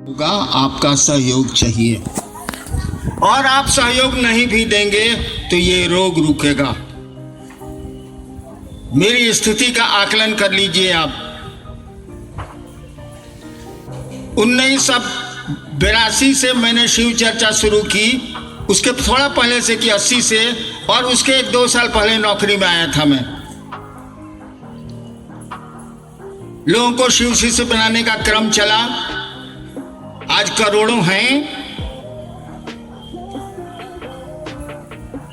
होगा, आपका सहयोग चाहिए और आप सहयोग नहीं भी देंगे तो ये रोग रुकेगा। मेरी स्थिति का आकलन कर लीजिए आप। 1982 से मैंने शिव चर्चा शुरू की, उसके थोड़ा पहले से कि 80 से, और उसके 1-2 साल पहले नौकरी में आया था मैं। लोगों को शिव शिष्य बनाने का क्रम चला, आज करोड़ों हैं।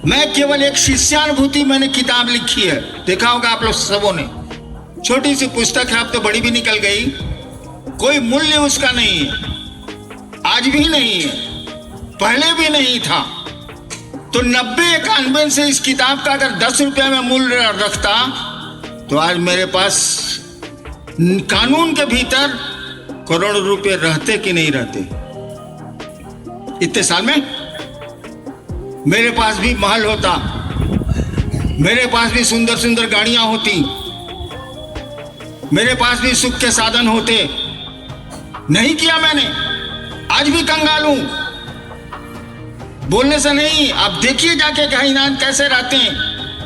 मैं केवल एक शिष्यानुभूति मैंने किताब लिखी है, देखा होगा आप लोग सबों ने। छोटी सी पुस्तक है, अब तो बड़ी भी निकल गई। कोई मूल्य उसका नहीं है, आज भी नहीं है, पहले भी नहीं था। तो 90-91 से इस किताब का अगर 10 रुपये में मूल्य रखता तो आज मेरे पास कानून के भीतर करोड़ों रुपए रहते कि नहीं रहते। इतने साल में मेरे पास भी महल होता, मेरे पास भी सुंदर सुंदर गाड़ियां होती, मेरे पास भी सुख के साधन होते। नहीं किया मैंने, आज भी कंगाल हूं। बोलने से नहीं, आप देखिए जाके कायनात कैसे रहते हैं,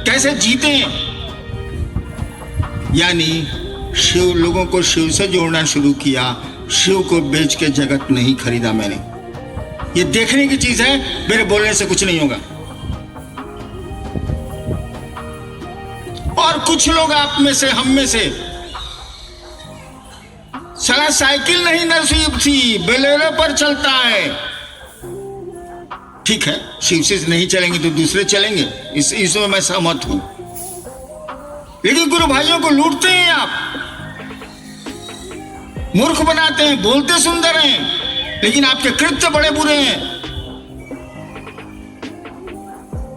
कैसे जीते हैं। यानी शिव, लोगों को शिव से जोड़ना शुरू किया। शिव को बेच के जगत नहीं खरीदा मैंने। ये देखने की चीज है, मेरे बोलने से कुछ नहीं होगा। और कुछ लोग आप में से, हम में से, साला साइकिल नहीं नसीब थी, बोलेरो पर चलता है। ठीक है, शिव से नहीं चलेंगे तो दूसरे चलेंगे, इसमें मैं सहमत हूं। लेकिन गुरु भाइयों को लूटते हैं आप, मूर्ख बनाते हैं, बोलते सुंदर हैं लेकिन आपके कृत्य बड़े बुरे हैं।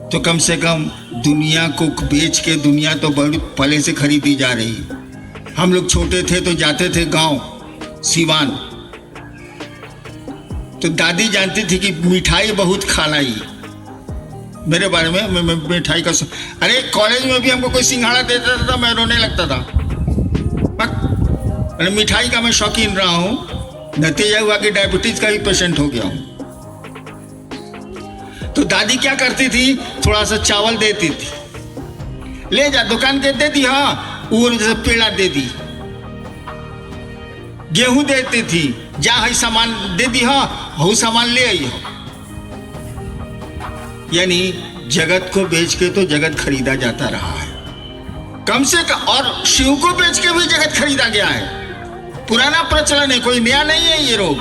तो कम से कम दुनिया को बेच के, दुनिया तो बड़ी पहले से खरीदी जा रही है। हम लोग छोटे थे तो जाते थे गांव सीवान, तो दादी जानती थी कि मिठाई बहुत खाना ही। मेरे बारे में मैं मिठाई का अरे कॉलेज में भी हमको कोई सिंघाड़ा देता था, मैं रोने लगता था। अरे मिठाई का मैं शौकीन रहा हूं, नतीजा हुआ कि डायबिटीज का भी पेशेंट हो गया हूं। तो दादी क्या करती थी, थोड़ा सा चावल देती थी, ले जा दुकान के दे दी, हाँ वो जैसे पेड़ा दे दी। गेहूं देती थी, जा है सामान दे दी, हाँ वो सामान ले आई हो। यानी जगत को बेच के तो जगत खरीदा जाता रहा है, कम से कम। और शिव को बेच के भी जगत खरीदा गया है। पुराना प्रचलन है, कोई नया नहीं है ये रोग।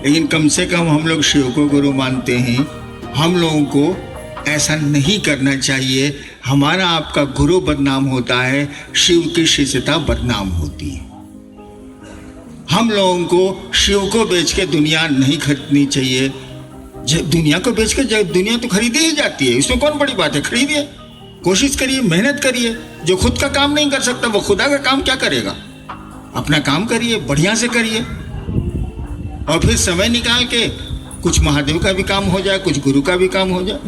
लेकिन कम से कम हम लोग शिव को गुरु मानते हैं। हम लोगों को ऐसा नहीं करना चाहिए। हमारा आपका गुरु बदनाम होता है, शिव की शिष्यता बदनाम होती है। हम लोगों को शिव को बेच के दुनिया नहीं खरीदनी चाहिए। दुनिया को बेच के दुनिया तो खरीदी ही जाती है, इसमें कौन बड़ी बात है। खरीदिए, कोशिश करिए, मेहनत करिए। जो खुद का काम नहीं कर सकता वो खुदा का काम क्या करेगा। अपना काम करिए, बढ़िया से करिए, और फिर समय निकाल के कुछ महादेव का भी काम हो जाए, कुछ गुरु का भी काम हो जाए।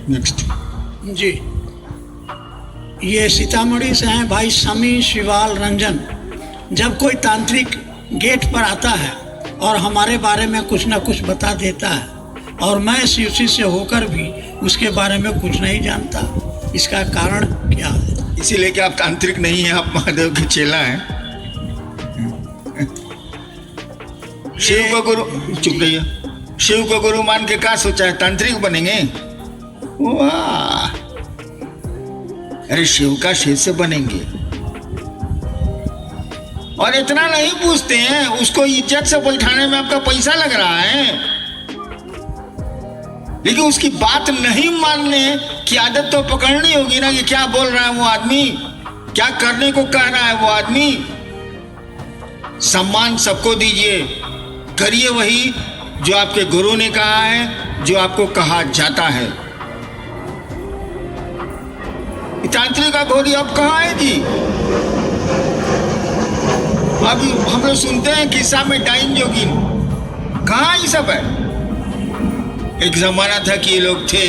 नेक्स्ट जी, ये सीतामढ़ी से हैं भाई समी शिवाल रंजन। जब कोई तांत्रिक गेट पर आता है और हमारे बारे में कुछ ना कुछ बता देता है, और मैं शिवसी से होकर भी उसके बारे में कुछ नहीं जानता, इसका कारण क्या है? इसीलिए कि आप तांत्रिक नहीं हैं, आप महादेव के चेला हैं। शिव को गुरु, चुप रहिए, शिव को गुरु मान के क्या सोचा है, तांत्रिक बनेंगे? वाह, अरे शिव का शिष्य बनेंगे। और इतना नहीं पूछते हैं, उसको इज्जत से बैठाने में आपका पैसा लग रहा है, लेकिन उसकी बात नहीं मानने की आदत तो पकड़नी होगी ना, कि क्या बोल रहा है वो आदमी, क्या करने को कह रहा है वो आदमी। सम्मान सबको दीजिए, करिए वही जो आपके गुरु ने कहा है, जो आपको कहा जाता है। तांत्रिक का घोड़ी अब कहाँ है जी? अभी हम लोग सुनते हैं किस्सा में डाइन जोगिन, कहाँ ये सब है? एक जमाना था कि ये लोग थे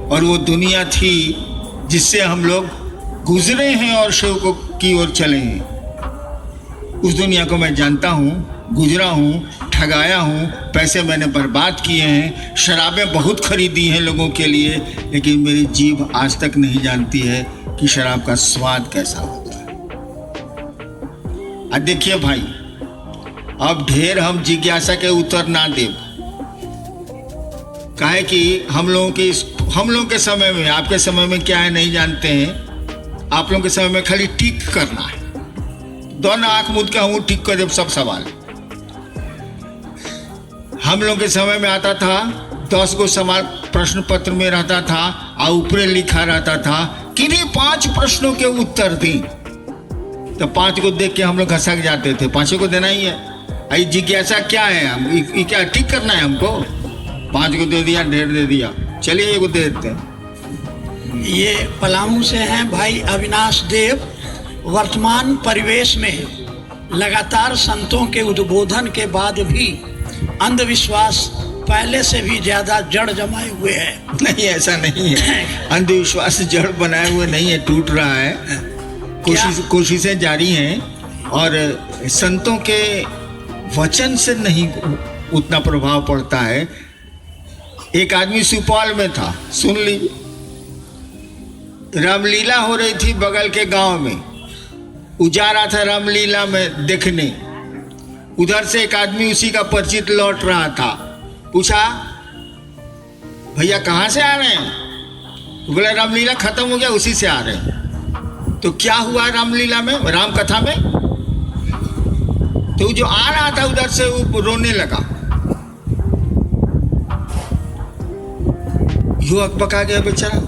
और वो दुनिया थी जिससे हम लोग गुजरे हैं और शिव को की ओर चले हैं। उस दुनिया को मैं जानता हूं। गुजरा हूँ, ठगाया हूँ, पैसे मैंने बर्बाद किए हैं, शराबें बहुत खरीदी हैं लोगों के लिए, लेकिन मेरी जीभ आज तक नहीं जानती है कि शराब का स्वाद कैसा होता है। अब देखिए भाई, अब ढेर हम जिज्ञासा के उत्तर ना दें, काहे कि हम लोगों के समय में, आपके समय में क्या है नहीं जानते हैं। आप लोगों के समय में खाली टिक करना है, दोनों आंख मूंद के हूँ टिक कर जब सब सवाल। हम लोगों के समय में आता था 10 गो सवाल प्रश्न पत्र में रहता था और ऊपर लिखा रहता था किन्हीं 5 प्रश्नों के उत्तर दें, तो 5 को देख के हम लोग घसक जाते थे, 5 को देना ही है। आई जिज्ञासा क्या है, हम क्या टिक करना है हमको? 5 को दे दिया, ढेर दे दिया, चलिए 1 को दे देते हैं। ये पलामू से हैं भाई अविनाश देव। वर्तमान परिवेश में लगातार संतों के उद्बोधन के बाद भी अंधविश्वास पहले से भी ज्यादा जड़ जमाए हुए है। नहीं, ऐसा नहीं है, अंधविश्वास जड़ बनाए हुए नहीं है, टूट रहा है। कोशिशें जारी हैं और संतों के वचन से नहीं उतना प्रभाव पड़ता है। एक आदमी सुपौल में था, सुन ली, रामलीला हो रही थी बगल के गांव में, जा रहा था रामलीला में देखने। उधर से एक आदमी उसी का परिचित लौट रहा था, पूछा भैया कहाँ से आ रहे हैं? बोला रामलीला खत्म हो गया, उसी से आ रहे हैं। तो क्या हुआ रामलीला में, राम कथा में? तो जो आ रहा था उधर से वो रोने लगा, यो अकबका गया बेचारा,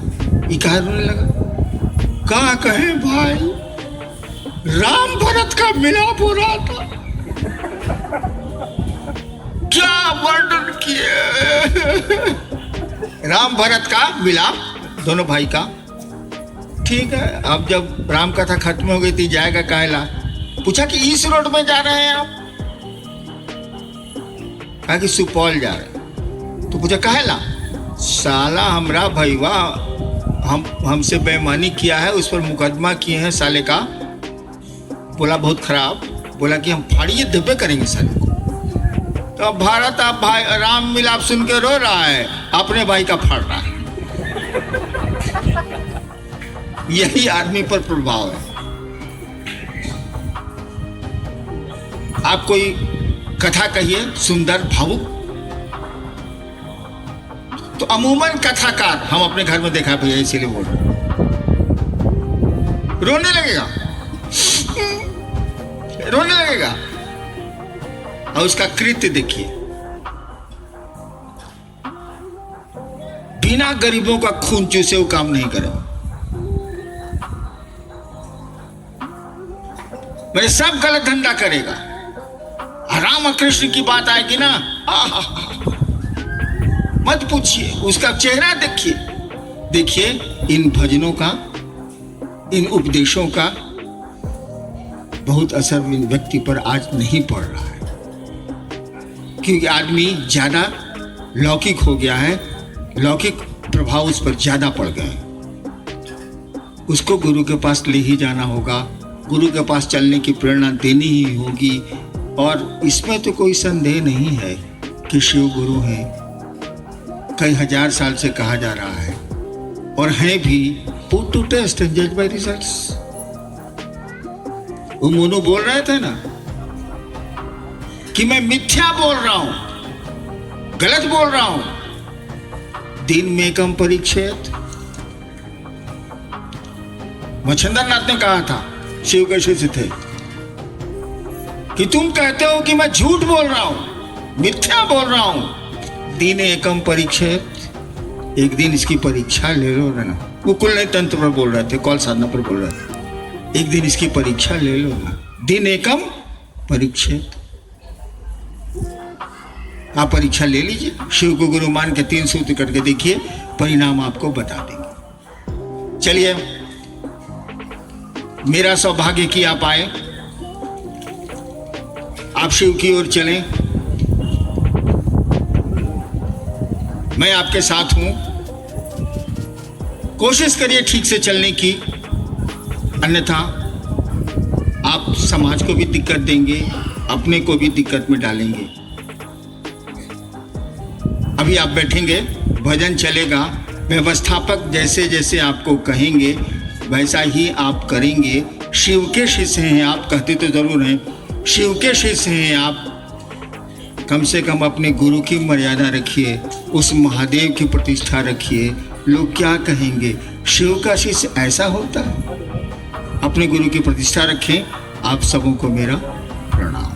ये कहा रोने लगा? कहा कहे भाई, राम भरत का मिलाप हो रहा था, क्या वर्णन किए। राम भरत का मिलाप, दोनों भाई का। ठीक है, अब जब राम कथा खत्म हो गई थी, जाएगा काहेला? पूछा कि इस रोड में जा रहे हैं आप? कहा कि सुपौल जा रहे। तो पूछा काहेला? साला हमरा भैया हमसे बेईमानी किया है, उस पर मुकदमा किए हैं साले का। बोला बहुत खराब, बोला कि हम फाड़िए धब्बे करेंगे साले को। तो भारत आप भाई राम मिलाप सुन के रो रहा है, अपने भाई का फाड़ रहा है। यही आदमी पर प्रभाव है। आप कोई कथा कहिए सुंदर भावुक, तो अमूमन कथाकार हम अपने घर में देखा भैया, इसीलिए बोल रहे, रोने लगेगा, रोने लगेगा। और उसका कृत्य देखिए, बिना गरीबों का खून चूसे वो काम नहीं करेगा। मेरे सब गलत धंधा करेगा। राम और कृष्ण की बात आएगी ना, मत पूछिए, उसका चेहरा देखिए। देखिए इन भजनों का, इन उपदेशों का बहुत असर इन व्यक्ति पर आज नहीं पड़ रहा है, क्योंकि आदमी ज्यादा लौकिक हो गया है, लौकिक प्रभाव उस पर ज्यादा पड़ गए। उसको गुरु के पास ले ही जाना होगा, गुरु के पास चलने की प्रेरणा देनी ही होगी। और इसमें तो कोई संदेह नहीं है कि शिव गुरु हैं, कई हजार साल से कहा जा रहा है, और हैं भी। पुट टू टेस्ट एंड जज बाय रिजल्ट्स। वो मोनू बोल रहे थे ना कि मैं मिथ्या बोल रहा हूं, गलत बोल रहा हूं, दिन में कम परीक्षित। मच्छिंद्र नाथ ने कहा था, शिव के शिष्य थे, कि तुम कहते हो कि मैं झूठ बोल रहा हूं, मिथ्या बोल रहा हूं, दिन एकम परीक्षित, एक दिन इसकी परीक्षा ले लो ना। वो कुल तंत्र पर बोल रहे थे, कौल साधना पर बोल रहे थे, एक दिन इसकी परीक्षा ले लो ना, दिन एकम परीक्षित। आप परीक्षा ले लीजिए, शिव को गुरु मान के 3 सूत्र करके देखिए, परिणाम आपको बता देंगे। चलिए, मेरा सौभाग्य कि आप आए, आप शिव की ओर चलें, मैं आपके साथ हूं। कोशिश करिए ठीक से चलने की, अन्यथा आप समाज को भी दिक्कत देंगे, अपने को भी दिक्कत में डालेंगे। अभी आप बैठेंगे, भजन चलेगा, व्यवस्थापक जैसे जैसे आपको कहेंगे वैसा ही आप करेंगे। शिव के शिष्य हैं आप, कहते तो जरूर हैं शिव के शिष्य हैं आप, कम से कम अपने गुरु की मर्यादा रखिए, उस महादेव की प्रतिष्ठा रखिए। लोग क्या कहेंगे, शिव का शिष्य ऐसा होता है। अपने गुरु की प्रतिष्ठा रखें। आप सबों को मेरा प्रणाम।